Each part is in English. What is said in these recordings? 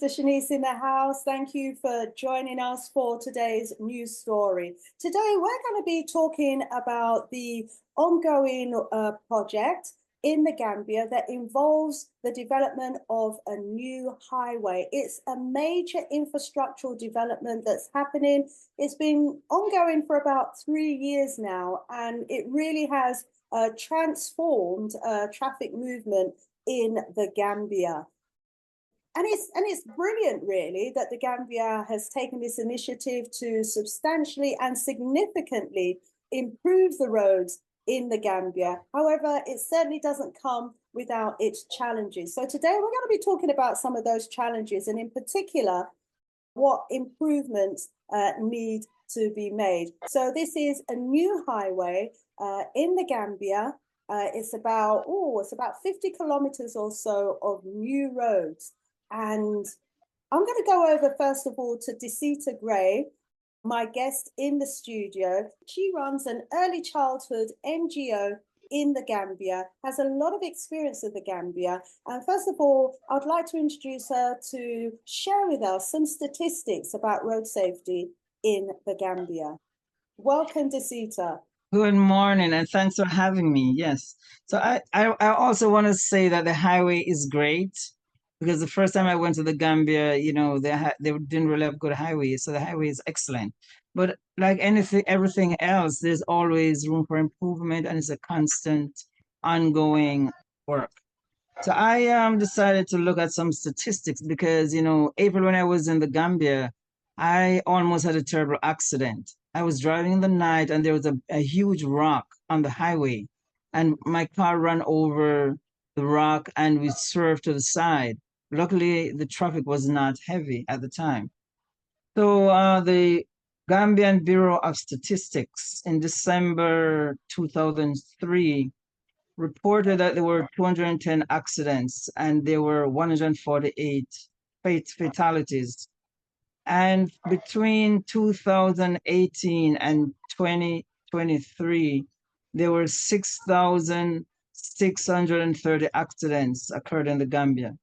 Sister Shanice in the house. Thank you for joining us for today's news story. Today, we're going to be talking about the ongoing project in the Gambia that involves the development of a new highway. It's a major infrastructural development that's happening. It's been ongoing for about 3 years now, and it really has transformed traffic movement in the Gambia. And it's brilliant, really, that the Gambia has taken this initiative to substantially and significantly improve the roads in the Gambia. However, it certainly doesn't come without its challenges. So today we're going to be talking about some of those challenges, and in particular, what improvements need to be made. So this is a new highway in the Gambia. It's about 50 kilometers or so of new roads. And I'm going to go over, first of all, to Desita Gray, my guest in the studio. She runs an early childhood NGO in the Gambia, has a lot of experience in the Gambia. And first of all, I'd like to introduce her to share with us some statistics about road safety in the Gambia. Welcome, Desita. Good morning, and thanks for having me. Yes. So I also want to say that the highway is great, because the first time I went to the Gambia, you know, they didn't really have good highways, so the highway is excellent. But like everything else, there's always room for improvement, and it's a constant, ongoing work. So I decided to look at some statistics because, you know, April, when I was in the Gambia, I almost had a terrible accident. I was driving in the night, and there was a huge rock on the highway, and my car ran over the rock, and we swerved to the side. Luckily, the traffic was not heavy at the time. So the Gambian Bureau of Statistics in December 2003 reported that there were 210 accidents and there were 148 fatalities. And between 2018 and 2023, there were 6,630 accidents occurred in the Gambia.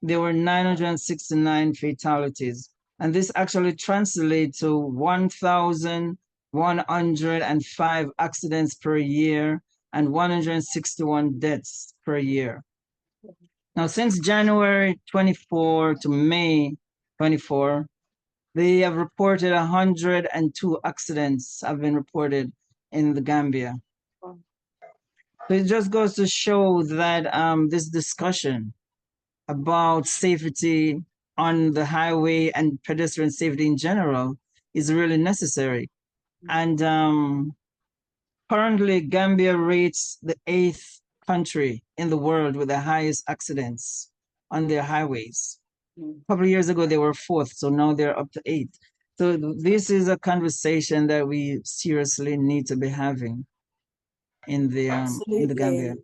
There were 969 fatalities. And this actually translates to 1,105 accidents per year and 161 deaths per year. Now, since January 24 to May 24, they have reported 102 accidents have been reported in the Gambia. So it just goes to show that this discussion about safety on the highway and pedestrian safety in general is really necessary. And currently, Gambia rates the 8th country in the world with the highest accidents on their highways. A couple of years ago, they were 4th, so now they're up to 8th. So this is a conversation that we seriously need to be having in the Gambia.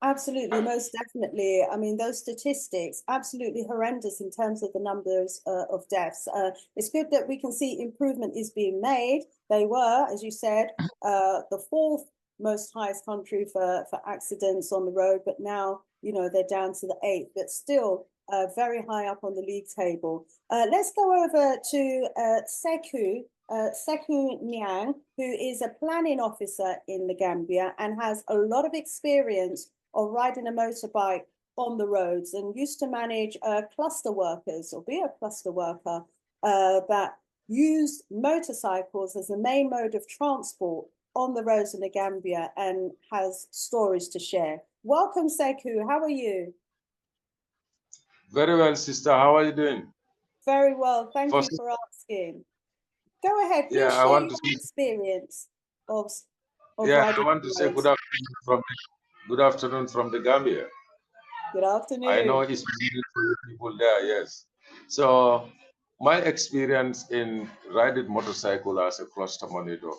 Absolutely, most definitely. I mean, those statistics, absolutely horrendous in terms of the numbers of deaths. It's good that we can see improvement is being made. They were, as you said, the 4th most highest country for accidents on the road, but now, you know, they're down to the 8th, but still very high up on the league table. Let's go over to Sekou Niang, who is a planning officer in the Gambia and has a lot of experience of riding a motorbike on the roads and used to manage cluster workers or be a cluster worker that used motorcycles as the main mode of transport on the roads in the Gambia and has stories to share. Welcome, Sekou. How are you? Very well, sister. How are you doing? Very well. Thank you for asking. Go ahead. Please share your experience of riding. I want to say good afternoon from the Gambia. Good afternoon. I know it's people there, yes. So my experience in riding motorcycle as a cluster monitor,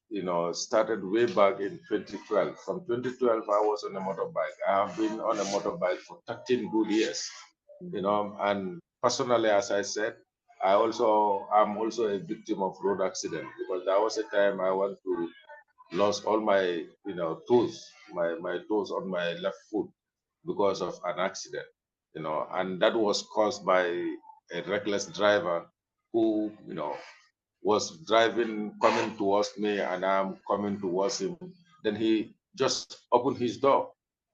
you know, started way back in 2012. From 2012, I was on a motorbike. I have been on a motorbike for 13 good years, you know, and personally, as I said, I'm also a victim of road accident, because there was a time I went to lost all my, you know, toes, my toes on my left foot because of an accident, you know, and that was caused by a reckless driver who, was driving, coming towards me, and I'm coming towards him. Then he just opened his door,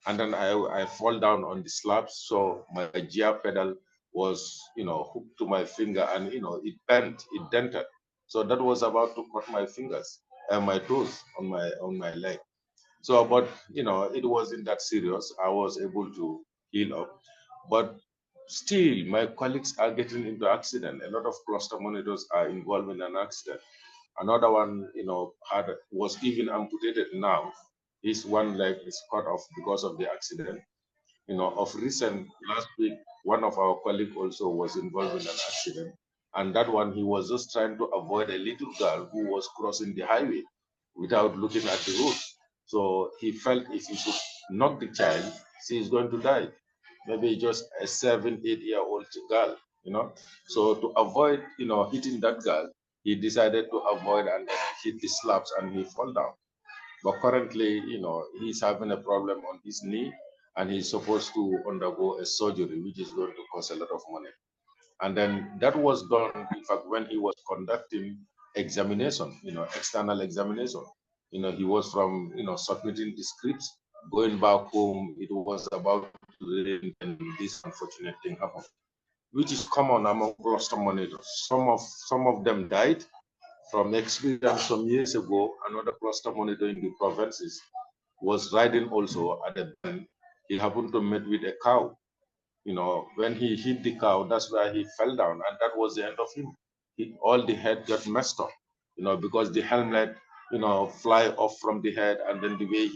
and then I fall down on the slabs. So my gear pedal was, hooked to my finger, and it bent, it dented. So that was about to cut my fingers and my toes on my leg. So, but it wasn't that serious. I was able to heal up, but still, my colleagues are getting into accident. A lot of cluster monitors are involved in an accident. Another one, was even amputated now. His one leg is cut off because of the accident. Of recent, last week, one of our colleagues also was involved in an accident. And that one, he was just trying to avoid a little girl who was crossing the highway without looking at the road. So he felt if he should knock the child, she is going to die. Maybe just a 7, 8 year old girl, So to avoid, hitting that girl, he decided to avoid and then hit the slabs and he fall down. But currently, he's having a problem on his knee and he's supposed to undergo a surgery, which is going to cost a lot of money. And then that was done, in fact, when he was conducting examination, external examination. He was from, submitting the scripts, going back home, it was about to rain, and this unfortunate thing happened, which is common among cluster monitors. Some of them died. From experience some years ago, another cluster monitor in the provinces was riding also at the bend. He happened to meet with a cow. When he hit the cow, that's where he fell down, and that was the end of him. All the head got messed up, because the helmet, fly off from the head, and then the way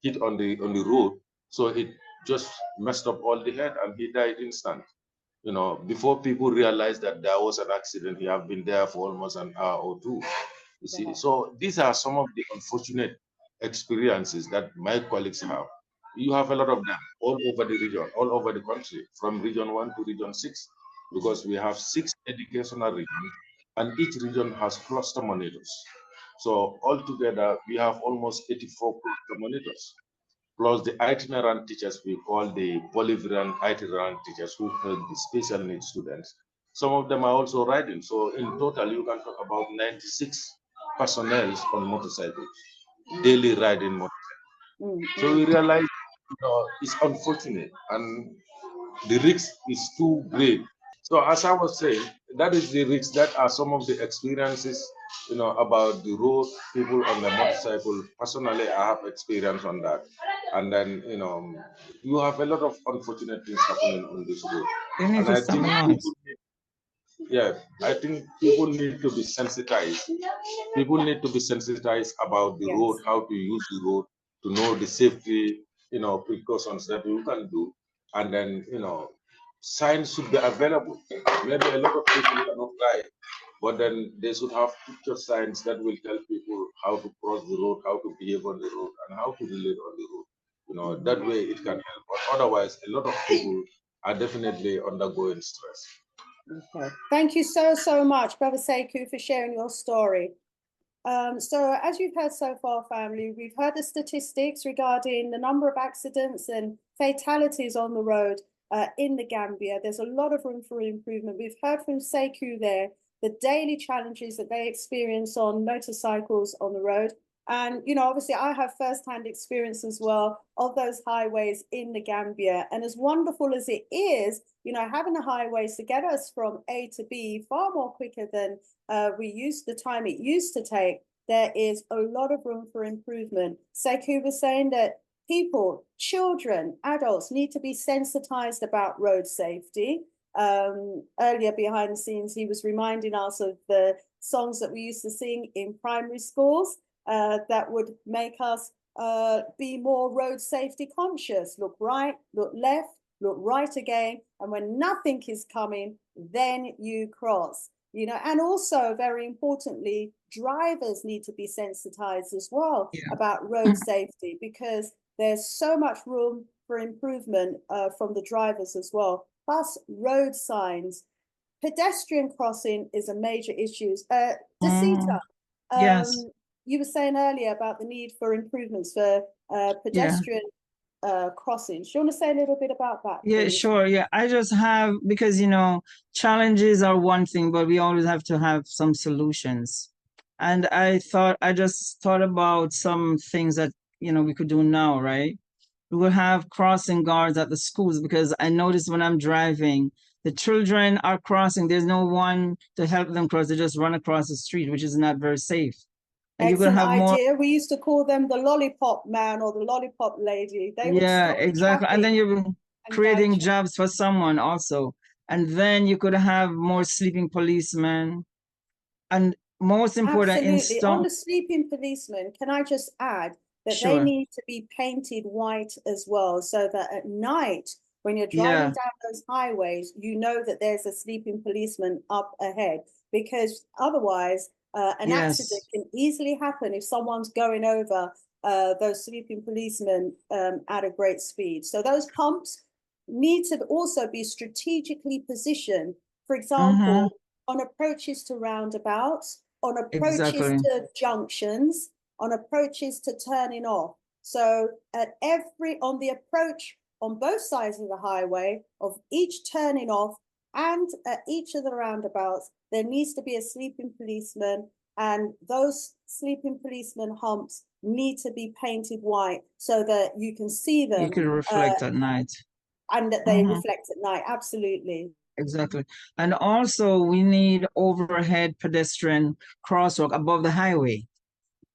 hit on the road, so it just messed up all the head, and he died instant. Before people realized that there was an accident, he have been there for almost an hour or two. You see, so these are some of the unfortunate experiences that my colleagues have. You have a lot of them all over the region, all over the country, from region 1 to region 6, because we have 6 educational regions, and each region has cluster monitors. So altogether, we have almost 84 cluster monitors, plus the itinerant teachers we call the polyvalent itinerant teachers who help the special needs students. Some of them are also riding. So in total, you can talk about 96 personnel on motorcycles, daily riding motorcycles. So we realize, it's unfortunate and the risk is too great. So as I was saying, that is the risk. That are some of the experiences, about the road, people on the motorcycle. Personally, I have experience on that. And then, you have a lot of unfortunate things happening on this road. You need And to I stop think the people noise. I think people need to be sensitized. People need to be sensitized about the road, how to use the road, to know the safety, precautions that you can do. And then, signs should be available. Maybe a lot of people cannot ride, but then they should have picture signs that will tell people how to cross the road, how to behave on the road, and how to relate on the road. That way it can help. But otherwise, a lot of people are definitely undergoing stress. Okay. Thank you so much, Brother Sekou, for sharing your story. So as you've heard so far, family, we've heard the statistics regarding the number of accidents and fatalities on the road in the Gambia. There's a lot of room for improvement. We've heard from Sekou there, the daily challenges that they experience on motorcycles on the road. And, obviously I have firsthand experience as well of those highways in the Gambia. And as wonderful as it is, having the highways to get us from A to B far more quicker than the time it used to take, there is a lot of room for improvement. Sekou was saying that people, children, adults need to be sensitized about road safety. Earlier behind the scenes, he was reminding us of the songs that we used to sing in primary schools that would make us be more road safety conscious. Look right, look left, look right again. And when nothing is coming, then you cross. And also very importantly, drivers need to be sensitized as well about road safety, because there's so much room for improvement from the drivers as well. Plus road signs, pedestrian crossing is a major issue. Desita, Yes. you were saying earlier about the need for improvements for pedestrian crossings. Do you want to say a little bit about that, Yeah, please? sure. Yeah, I just have, because, you know, challenges are one thing, but we always have to have some solutions. And I just thought about some things that, you know, we could do now, right? We will have crossing guards at the schools, because I notice when I'm driving, the children are crossing. There's no one to help them cross. They just run across the street, which is not very safe. And you're Excellent gonna have more. idea. We used to call them the lollipop man or the lollipop lady. They would Yeah, stop the exactly. And traffic then you're and creating guide you. jobs for someone also. And then you could have more sleeping policemen. And most important, in Absolutely. On stone. the sleeping policemen, can I just add that they Sure. need to be painted white as well, so that at night, when you're driving Yeah. down those highways, you know that there's a sleeping policeman up ahead, because otherwise, an accident Yes. can easily happen if someone's going over those sleeping policemen at a great speed. So those humps need to also be strategically positioned. For example, on approaches to roundabouts, on approaches Exactly. to junctions, on approaches to turning off. So on the approach on both sides of the highway, of each turning off and at each of the roundabouts, there needs to be a sleeping policeman, and those sleeping policeman humps need to be painted white so that you can see them. You can reflect at night. And that they reflect at night. Absolutely. Exactly. And also we need overhead pedestrian crosswalk above the highway,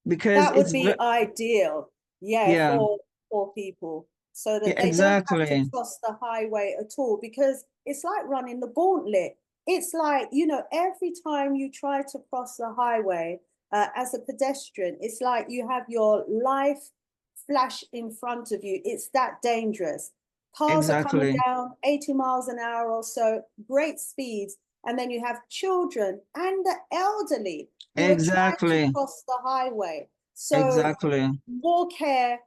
because That would it's be ideal, yeah, yeah, for people, so that yeah, they don't have to exactly. cross the highway at all, because it's like running the gauntlet. It's like, you know, every time you try to cross the highway as a pedestrian, it's like you have your life flash in front of you. It's that dangerous. Cars are coming Exactly. down 80 miles an hour or so, great speeds. And then you have children and the elderly who are trying to Exactly. cross the highway. So Exactly. more care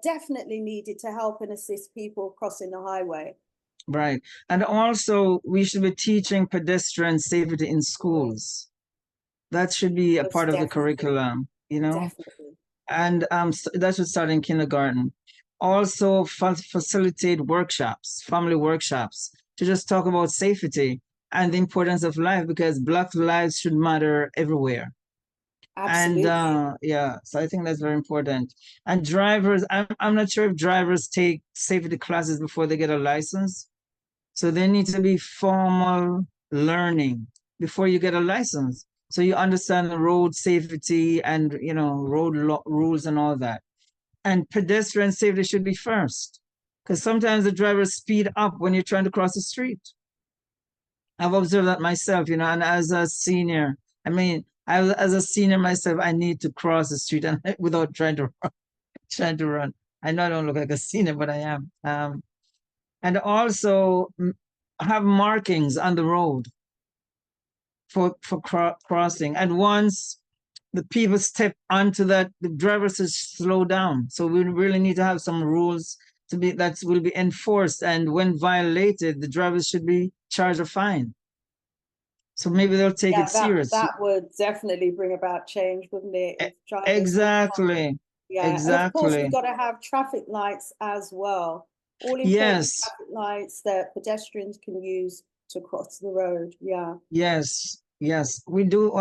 definitely needed to help and assist people crossing the highway. Right. And also we should be teaching pedestrian safety in schools. That should be a Most part of the definitely, curriculum, you know? definitely. And that should start in kindergarten. Also facilitate workshops, family workshops, to just talk about safety and the importance of life, because Black lives should matter everywhere. Absolutely. And yeah, so I think that's very important. And drivers, I'm not sure if drivers take safety classes before they get a license. So there needs to be formal learning before you get a license, so you understand the road safety and, you know, road rules and all that. And pedestrian safety should be first, because sometimes the drivers speed up when you're trying to cross the street. I've observed that myself, you know, and as a senior, I mean, as a senior myself, I need to cross the street and without trying to run. I know I don't look like a senior, but I am. And also have markings on the road for crossing. And once the people step onto that, the drivers should slow down. So we really need to have some rules that will be enforced. And when violated, the drivers should be charged a fine. So maybe they'll take it serious. That would definitely bring about change, wouldn't it? If drivers Exactly. Yeah, Exactly. and of course we've got to have traffic lights as well. All important yes. traffic lights that pedestrians can use to cross the road. Yeah. Yes. Yes. We do.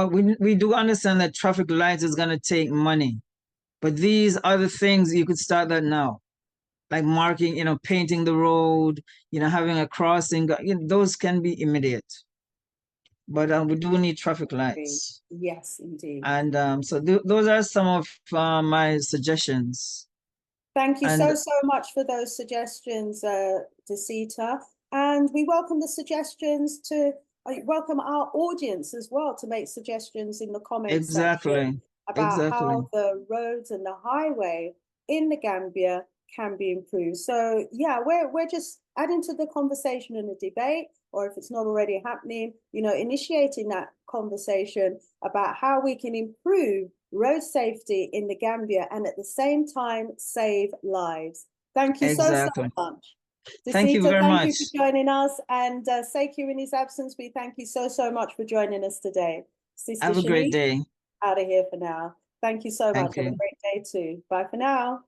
We do understand that traffic lights is going to take money, but these other things you could start that now, like marking, you know, painting the road, you know, having a crossing. You know, those can be immediate. But we do need traffic lights. Yes, indeed. And so those are some of my suggestions. Thank you so much for those suggestions, Desita. And we welcome the suggestions welcome our audience as well to make suggestions in the comments section about how the roads and the highway in the Gambia can be improved. So yeah, we're just adding to the conversation and the debate, or if it's not already happening, you know, initiating that conversation about how we can improve road safety in the Gambia and at the same time save lives. Thank you so much. Thank you very much. Thank you for joining us, and Sekou in his absence, we thank you so much for joining us today. Sister Have a great day. Out of here for now. Thank you so much. Have a great day too. Bye for now.